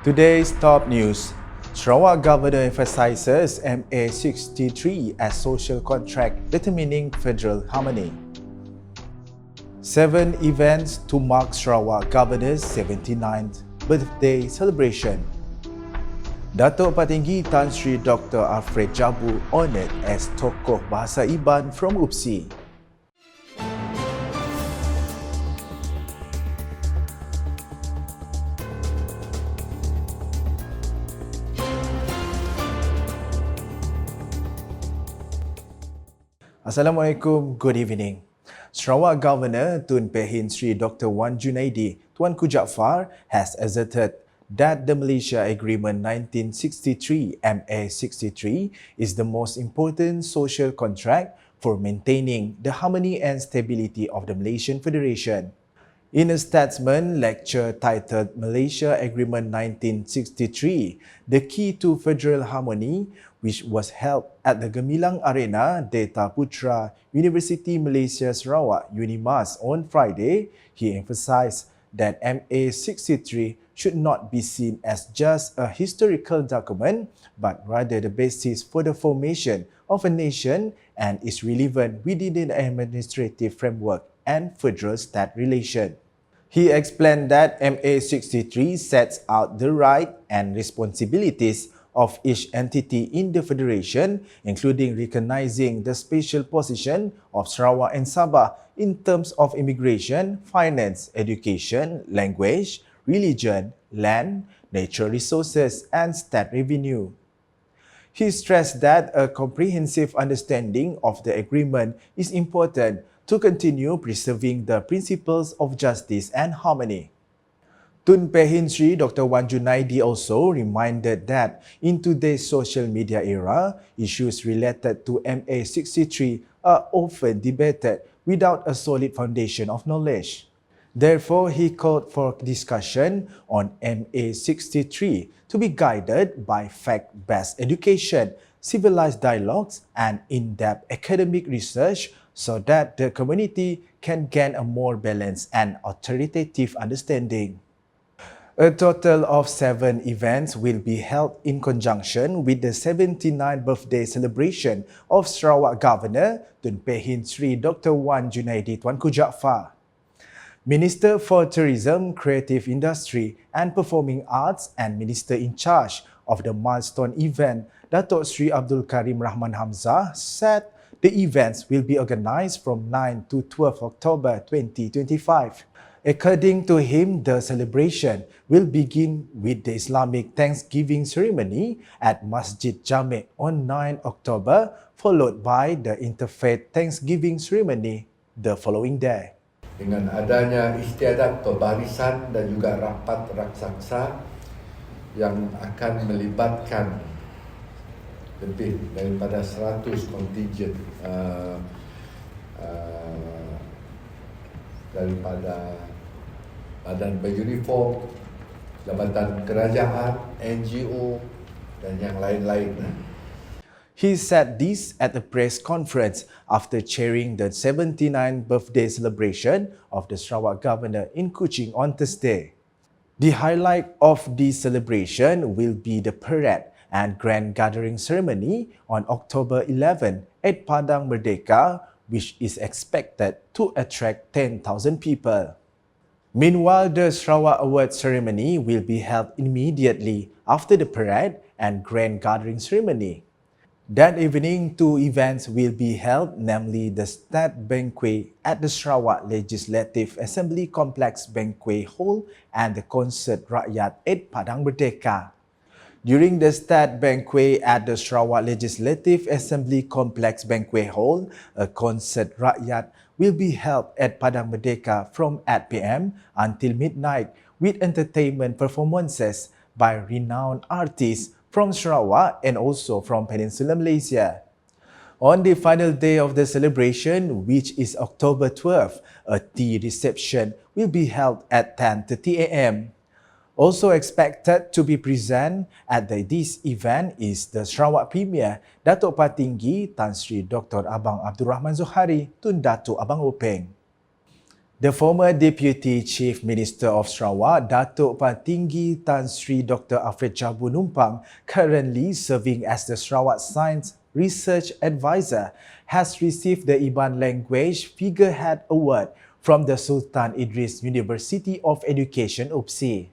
Today's top news. Sarawak Governor emphasizes MA63 as social contract determining federal harmony. 7 events to mark Sarawak Governor's 79th birthday celebration. Datuk Patinggi Tan Sri Dr. Alfred Jabu honoured as Tokoh Bahasa Iban from UPSI. Assalamualaikum, good evening. Sarawak Governor Tun Pehin Sri Dr. Wan Junaidi Tuanku Jaafar has asserted that the Malaysia Agreement 1963 MA63 is the most important social contract for maintaining the harmony and stability of the Malaysian Federation. In a statement lecture titled Malaysia Agreement 1963, The Key to Federal Harmony, which was held at the Gemilang Arena, Data Putra, University Malaysia Sarawak, UNIMAS on Friday, he emphasized that MA63 should not be seen as just a historical document, but rather the basis for the formation of a nation and is relevant within the administrative framework and federal-state relation. He explained that MA63 sets out the right and responsibilities of each entity in the Federation, including recognizing the special position of Sarawak and Sabah in terms of immigration, finance, education, language, religion, land, natural resources, and state revenue. He stressed that a comprehensive understanding of the agreement is important to continue preserving the principles of justice and harmony. Tun Pehin Sri Dr. Wan Junaidi also reminded that in today's social media era, issues related to MA63 are often debated without a solid foundation of knowledge. Therefore, he called for discussion on MA63 to be guided by fact-based education, civilized dialogues, and in-depth academic research so that the community can gain a more balanced and authoritative understanding. A total of 7 events will be held in conjunction with the 79th birthday celebration of Sarawak Governor Tun Pehin Sri Dr. Wan Junaidi Tuanku Jaafar. Minister for Tourism, Creative Industry and Performing Arts and Minister in charge of the milestone event, Datuk Sri Abdul Karim Rahman Hamzah, said the events will be organized from 9 to 12 October 2025. According to him, the celebration will begin with the Islamic Thanksgiving ceremony at Masjid Jamek on 9 October, followed by the Interfaith Thanksgiving ceremony the following day. Dengan adanya istiadat pembarisan dan juga rapat raksasa yang akan melibatkan lebih daripada 100 kontijen daripada badan beruniform, jabatan kerajaan, NGO dan yang lain-lain. He said this at a press conference after chairing the 79th birthday celebration of the Sarawak Governor in Kuching on Thursday. The highlight of the celebration will be the parade and grand gathering ceremony on October 11 at Padang Merdeka, which is expected to attract 10,000 people. Meanwhile, the Sarawak Award ceremony will be held immediately after the parade and grand gathering ceremony. That evening, 2 events will be held, namely the State Banquet at the Sarawak Legislative Assembly Complex Banquet Hall and the Concert Rakyat at Padang Merdeka. During the State Banquet at the Sarawak Legislative Assembly Complex Banquet Hall, a Concert Rakyat will be held at Padang Merdeka from 8 p.m. until midnight with entertainment performances by renowned artists from Sarawak and also from Peninsular Malaysia. On the final day of the celebration, which is October 12, a tea reception will be held at 10:30 a.m. Also expected to be present at this event is the Sarawak Premier, Datuk Patinggi Tan Sri Dr. Abang Abdul Rahman Zohari Tun Datuk Abang Openg. The former Deputy Chief Minister of Sarawak, Datuk Patinggi Tan Sri Dr. Alfred Jabu Numpang, currently serving as the Sarawak Science Research Advisor, has received the Iban Language Figurehead Award from the Sultan Idris University of Education, UPSI.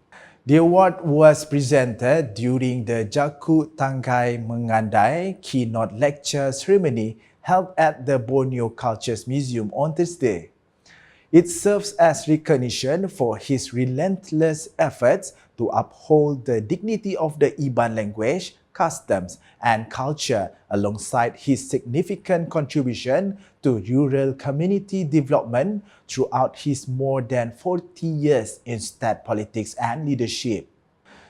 The award was presented during the Jaku Tangkai Mengandai keynote lecture ceremony held at the Borneo Cultures Museum on Thursday. It serves as recognition for his relentless efforts to uphold the dignity of the Iban language, customs, and culture alongside his significant contribution to rural community development throughout his more than 40 years in state politics and leadership.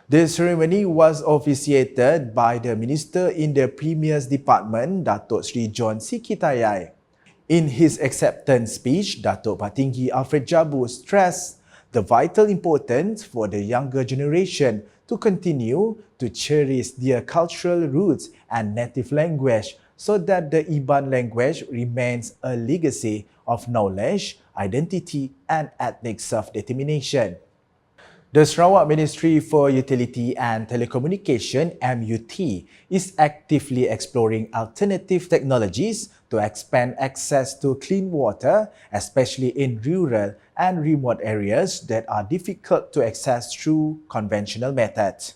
The ceremony was officiated by the Minister in the Premier's Department, Datuk Sri John Sikitayai. In his acceptance speech, Datuk Patinggi Alfred Jabu stressed the vital importance for the younger generation to continue to cherish their cultural roots and native language so that the Iban language remains a legacy of knowledge, identity, and ethnic self-determination. The Sarawak Ministry for Utility and Telecommunication (MUT) is actively exploring alternative technologies to expand access to clean water, especially in rural and remote areas that are difficult to access through conventional methods.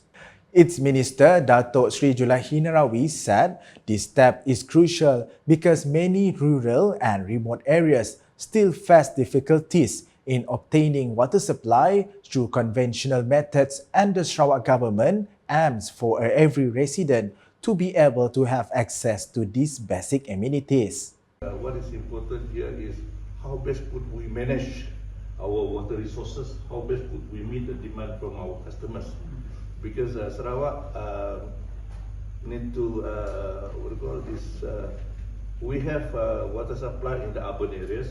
Its Minister, Datuk Sri Julaihi Narawi, said this step is crucial because many rural and remote areas still face difficulties in obtaining water supply through conventional methods, and the Sarawak government aims for every resident to be able to have access to these basic amenities. What is important here is how best could we manage our water resources, how best could we meet the demand from our customers. Because Sarawak need to, we have water supply in the urban areas,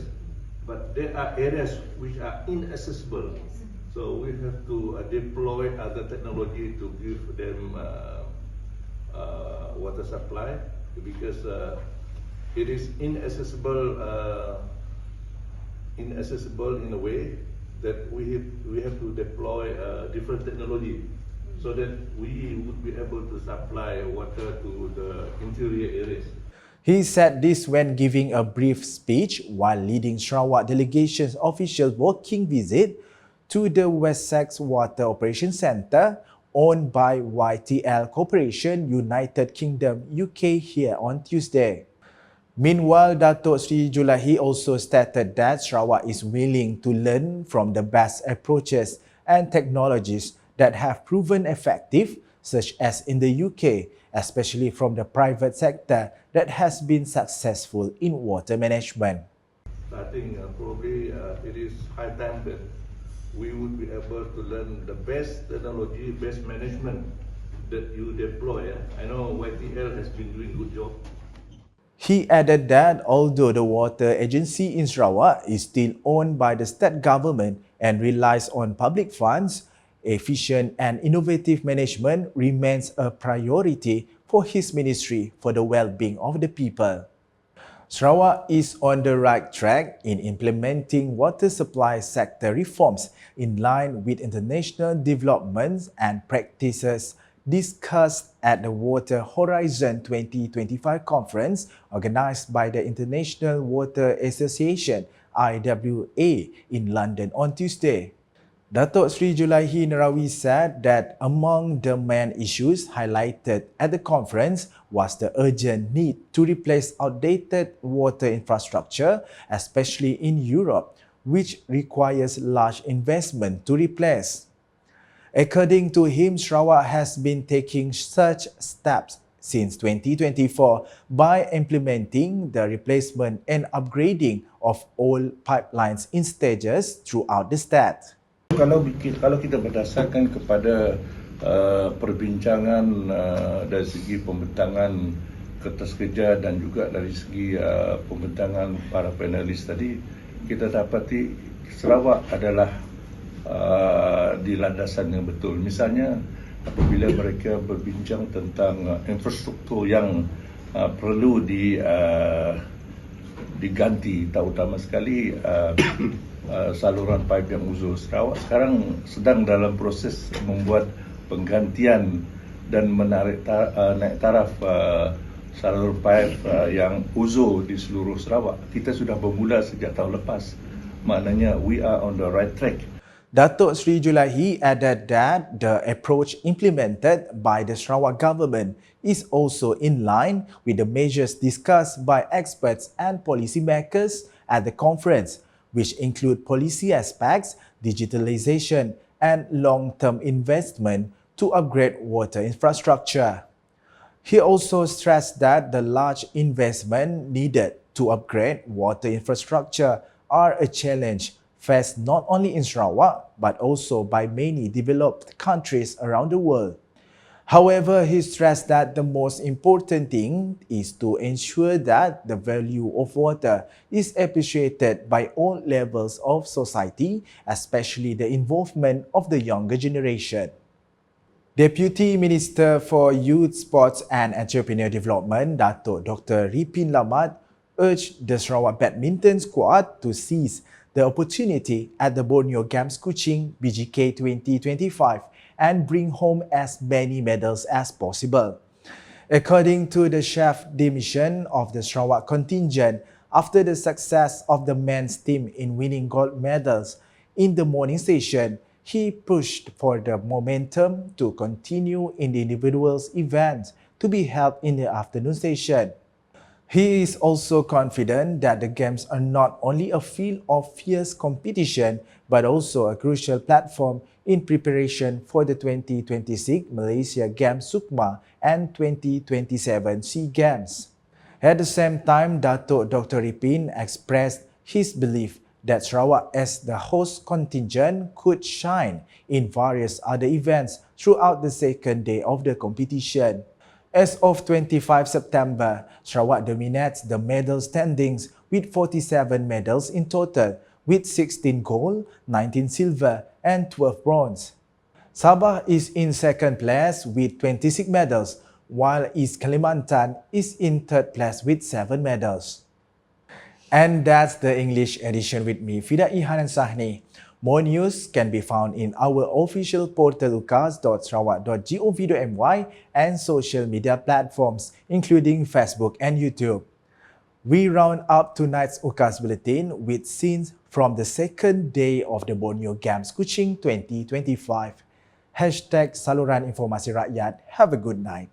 but there are areas which are inaccessible. So we have to deploy other technology to give them water supply, because it is inaccessible in a way that we have to deploy different technology so that we would be able to supply water to the interior areas. He said this when giving a brief speech while leading Sarawak delegation's official working visit to the Wessex Water Operation Centre owned by YTL Corporation United Kingdom UK here on Tuesday. Meanwhile, Datuk Sri Julaihi also stated that Sarawak is willing to learn from the best approaches and technologies that have proven effective, such as in the UK, especially from the private sector that has been successful in water management. I think probably it is high time that we would be able to learn the best technology, best management that you deploy. I know YTL has been doing a good job. He added that although the water agency in Sarawak is still owned by the state government and relies on public funds, efficient and innovative management remains a priority for his ministry for the well-being of the people. Sarawak is on the right track in implementing water supply sector reforms in line with international developments and practices discussed at the Water Horizon 2025 conference organized by the International Water Association (IWA) in London on Tuesday. Datuk Sri Julaihi Narawi said that among the main issues highlighted at the conference was the urgent need to replace outdated water infrastructure, especially in Europe, which requires large investment to replace. According to him, Sarawak has been taking such steps since 2024 by implementing the replacement and upgrading of old pipelines in stages throughout the state. Kalau kita berdasarkan kepada perbincangan dari segi pembentangan kertas kerja dan juga dari segi pembentangan para panelis tadi, kita dapati Sarawak adalah di landasan yang betul. Misalnya apabila mereka berbincang tentang infrastruktur yang perlu diganti, terutama sekali saluran pipe yang uzur. Sarawak sekarang sedang dalam proses membuat penggantian dan naik taraf saluran pipe yang uzur di seluruh Sarawak. Kita sudah bermula sejak tahun lepas. Maknanya we are on the right track. Datuk Sri Julaihi added that the approach implemented by the Sarawak government is also in line with the measures discussed by experts and policymakers at the conference, which include policy aspects, digitalization, and long-term investment to upgrade water infrastructure. He also stressed that the large investment needed to upgrade water infrastructure are a challenge faced not only in Sarawak but also by many developed countries around the world. However, he stressed that the most important thing is to ensure that the value of water is appreciated by all levels of society, especially the involvement of the younger generation. Deputy Minister for Youth, Sports and Entrepreneur Development, Datuk Dr. Ripin urged the Sarawak Badminton squad to seize the opportunity at the Borneo Games Kuching BGK 2025 and bring home as many medals as possible. According to the chef de mission of the Sarawak contingent, after the success of the men's team in winning gold medals in the morning session, he pushed for the momentum to continue in the individuals' events to be held in the afternoon session. He is also confident that the Games are not only a field of fierce competition but also a crucial platform in preparation for the 2026 Malaysia Games Sukma and 2027 SEA Games. At the same time, Datuk Dr. Ripin expressed his belief that Sarawak as the host contingent could shine in various other events throughout the second day of the competition. As of 25 September, Sarawak dominates the medal standings with 47 medals in total, with 16 gold, 19 silver, and 12 bronze. Sabah is in second place with 26 medals, while East Kalimantan is in third place with 7 medals. And that's the English edition with me, Fida'iy Hannan. More news can be found in our official portal ukas.sarawak.gov.my and social media platforms, including Facebook and YouTube. We round up tonight's UKAS Bulletin with scenes from the second day of the Borneo Games Kuching 2025. #Saluran Informasi Rakyat. Have a good night.